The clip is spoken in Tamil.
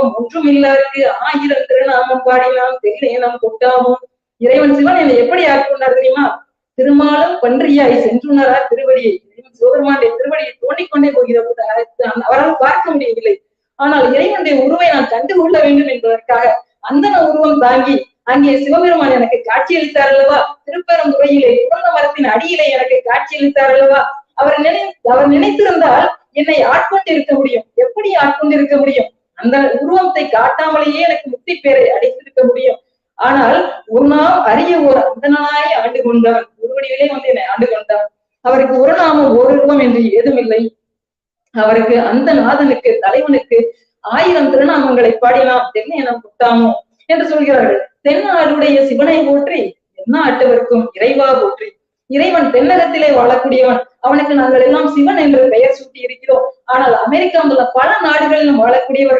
உருவம் ஒன்றும் இல்லாருக்கு 1000 திருநாமம் பாடினாம் தெரியேனம் கொட்டாமும். இறைவன் சிவன் என்னை எப்படி ஆட்கொண்டார் தெரியுமா? திருமாலும் பன்றியாய் சென்றுணரார் திருவடியை. சிவபெருமானுடைய திருவடியை தோண்டிக்கொண்டே போகிற போது அவரால் பார்க்க முடியவில்லை. ஆனால் இறைவனுடைய உருவை நான் கண்டு கொள்ள வேண்டும் என்பதற்காக அந்தன உருவம் தாங்கி அங்கே சிவபெருமான் எனக்கு காட்சியளித்தார் அல்லவா? திருப்பெருந்துறையிலே குழந்த மரத்தின் அடியிலே எனக்கு காட்சியளித்தார் அல்லவா? அவர் நினைத்திருந்தால் என்னை ஆட்கொண்டு இருக்க முடியும். எப்படி ஆட்கொண்டு இருக்க முடியும்? அந்த உருவத்தை காட்டாமலேயே எனக்கு முக்தி பேரை அடைத்திருக்க முடியும். ஆனால் ஒரு நாள் அரிய ஒரு அந்தனாய் ஆண்டு கொண்டவன் ஒருவடியிலே என்னை ஆண்டு கொண்டார். அவருக்கு ஒரு நாமம் ஒரு ரூபம் என்று ஏதும் இல்லை. அவருக்கு அந்த நாதனுக்கு தலைவனுக்கு 1000 திருநாமங்களை பாடினாம் தென்னேனம் கொட்டாமோ என்று சொல்கிறார்கள். தென்னாடுடைய சிவனை போற்றி எந்நாட்டவர்க்கும் இறைவா போற்றி. இறைவன் தென்னகத்திலே வாழக்கூடியவன். அவனுக்கு நாங்கள் எல்லாம் சிவன் என்று பெயர் சூட்டி இருக்கிறோம். ஆனால் அமெரிக்கா முதல்ல பல நாடுகளிலும் வாழக்கூடியவர்கள்